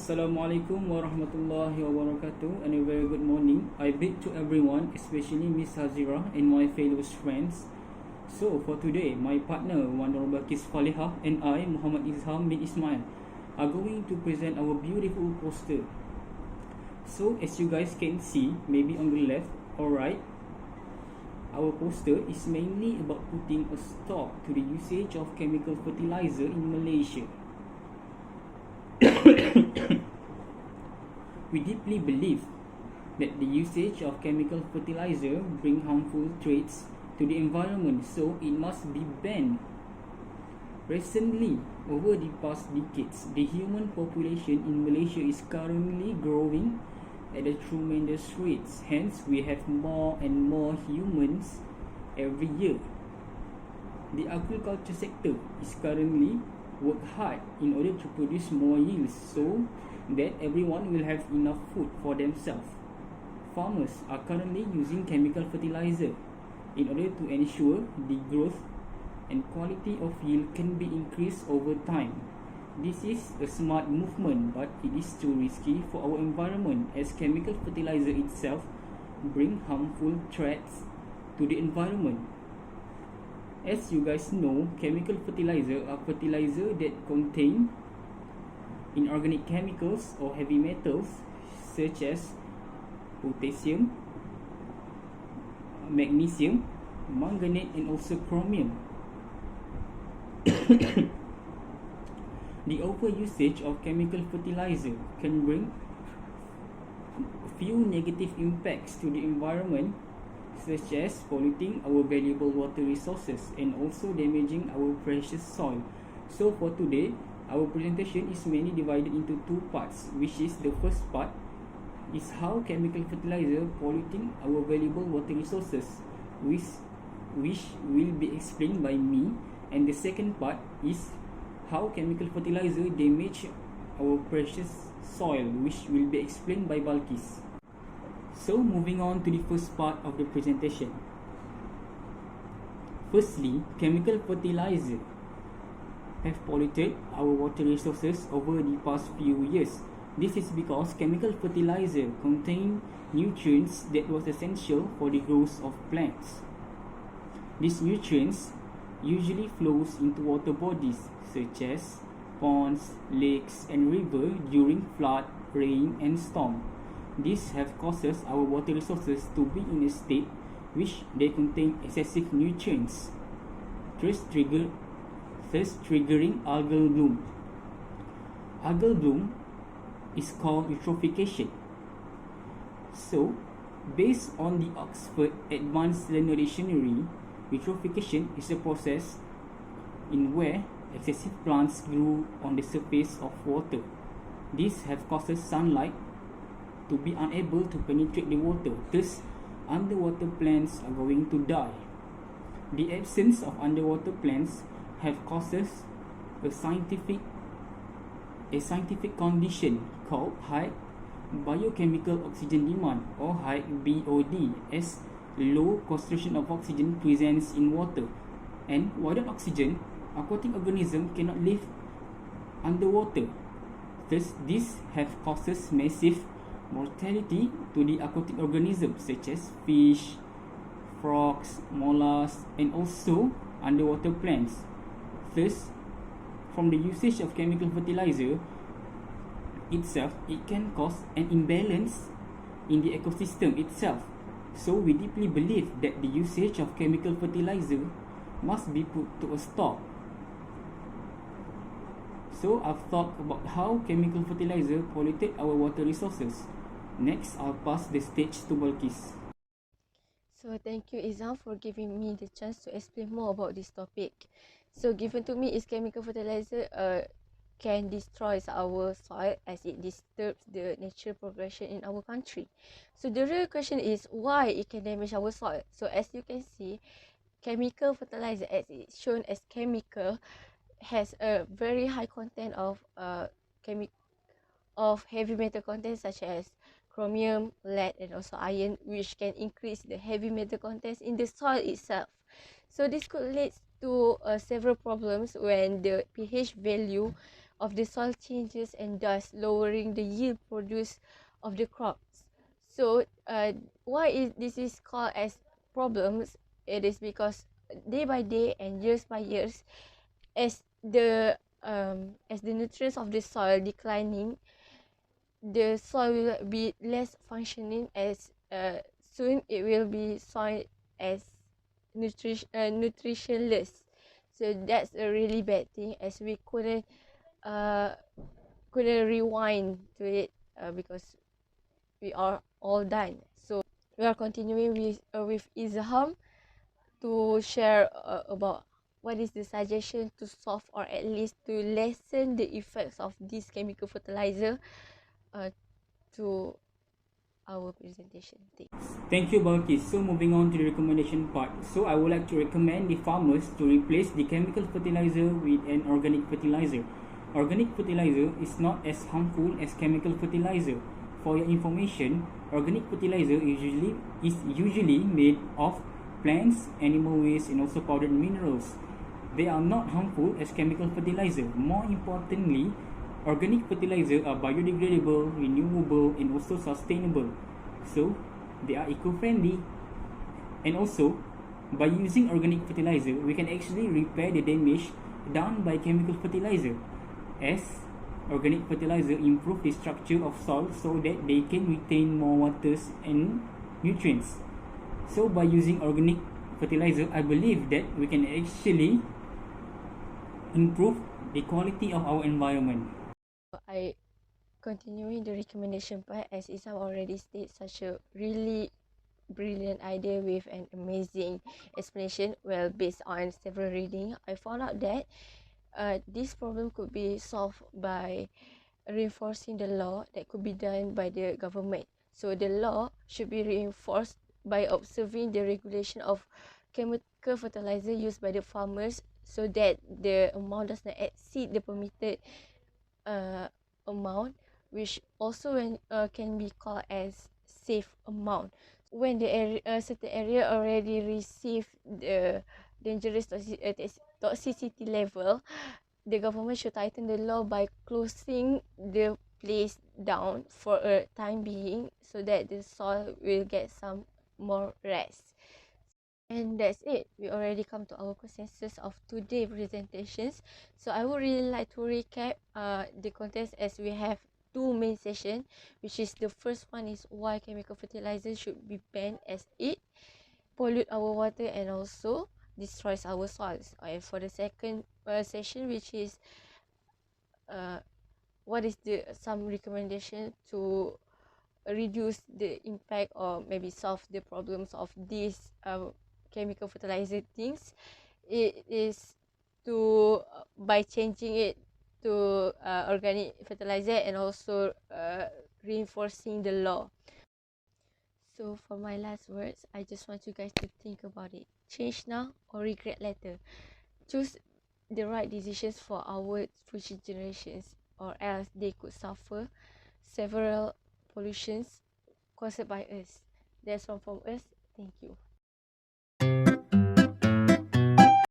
Assalamualaikum warahmatullahi wabarakatuh, and a very good morning. I bid to everyone, especially Miss Hazira and my fellow friends. So for today, my partner Wan Balkis Falihah and I, Muhammad Izham bin Ismail, are going to present our beautiful poster. So as you guys can see, maybe on the left or right, our poster is mainly about putting a stop to the usage of chemical fertilizer in Malaysia. We deeply believe that the usage of chemical fertilizer bring harmful traits to the environment, so it must be banned. Recently, over the past decades, the human population in Malaysia is currently growing at a tremendous rate. Hence, we have more and more humans every year. The agriculture sector is currently work hard in order to produce more yields so that everyone will have enough food for themselves. Farmers are currently using chemical fertilizer in order to ensure the growth and quality of yield can be increased over time. This is a smart movement, but it is too risky for our environment as chemical fertilizer itself bring harmful threats to the environment. As you guys know, chemical fertilizer are fertilizer that contain inorganic chemicals or heavy metals such as potassium, magnesium, manganate and also chromium. The overusage of chemical fertilizer can bring few negative impacts to the environment, such as polluting our valuable water resources and also damaging our precious soil. So for today, our presentation is mainly divided into two parts, which is the first part is how chemical fertilizer polluting our valuable water resources, which will be explained by me, and the second part is how chemical fertilizer damage our precious soil, which will be explained by Balkis. So moving on to the first part of the presentation. Firstly, chemical fertilizer have polluted our water resources over the past few years. This is because chemical fertilizer contain nutrients that was essential for the growth of plants. These nutrients usually flows into water bodies such as ponds, lakes and rivers during flood, rain and storm. These have causes our water resources to be in a state which they contain excessive nutrients, thus triggering algal bloom. Algal bloom is called eutrophication. So, based on the Oxford Advanced Learner Dictionary, eutrophication is a process in where excessive plants grew on the surface of water. These have causes sunlight to be unable to penetrate the water, thus underwater plants are going to die. The absence of underwater plants have causes a scientific condition called high biochemical oxygen demand or high BOD, as low concentration of oxygen presents in water, and without oxygen, aquatic organism cannot live underwater. Thus, this have causes massive mortality to the aquatic organisms such as fish, frogs, mollusks and also underwater plants. Thus, from the usage of chemical fertilizer itself, it can cause an imbalance in the ecosystem itself. So we deeply believe that the usage of chemical fertilizer must be put to a stop. So I've talked about how chemical fertilizer polluted our water resources. Next, I'll pass the stage to Balkis. So thank you Izam for giving me the chance to explain more about this topic. So given to me is chemical fertilizer can destroy our soil as it disturbs the natural progression in our country. So the real question is why it can damage our soil. So as you can see, chemical fertilizer, as it's shown as chemical, has a very high content of heavy metal content such as chromium, lead and also iron, which can increase the heavy metal contents in the soil itself. So this could lead to several problems when the pH value of the soil changes and thus lowering the yield produced of the crops. So why this is called as problems? It is because day by day and years by years, as the nutrients of the soil declining, the soil will be less functioning, as soon it will be soil as nutritionless. So that's a really bad thing, as we uh, couldn't rewind to it because we are all done. So we are continuing with Izham to share about what is the suggestion to solve or at least to lessen the effects of this chemical fertilizer to our presentation. Thank you, Balkis. So moving on to the recommendation part. So I would like to recommend the farmers to replace the chemical fertilizer with an organic fertilizer. Organic fertilizer is not as harmful as chemical fertilizer. For your information, organic fertilizer is usually made of plants, animal waste, and also powdered minerals. They are not harmful as chemical fertilizer. More importantly, organic fertilizer are biodegradable, renewable, and also sustainable. So they are eco-friendly. And also, by using organic fertilizer, we can actually repair the damage done by chemical fertilizer, as organic fertilizer improve the structure of soil so that they can retain more waters and nutrients. So by using organic fertilizer, I believe that we can actually improve the quality of our environment. I continuing the recommendation part, as Isam already stated such a really brilliant idea with an amazing explanation. Well, based on several reading, I found out that this problem could be solved by reinforcing the law that could be done by the government. So the law should be reinforced by observing the regulation of chemical fertilizer used by the farmers, so that the amount does not exceed the permitted amount, which also can be called as safe amount. When the certain area already received the dangerous toxicity level, the government should tighten the law by closing the place down for a time being, so that the soil will get some more rest. And that's it. We already come to our consensus of today's presentations. So I would really like to recap the contents, as we have two main sessions, which is the first one is why chemical fertilizer should be banned, as it pollute our water and also destroys our soils. And for the second session, which is what is the some recommendation to reduce the impact or maybe solve the problems of these chemical fertilizer things, it is to by changing it to organic fertilizer and also reinforcing the law. So for my last words, I just want you guys to think about it. Change now or regret later. Choose the right decisions for our future generations, or else they could suffer several pollutions caused by us. That's all from us. Thank you.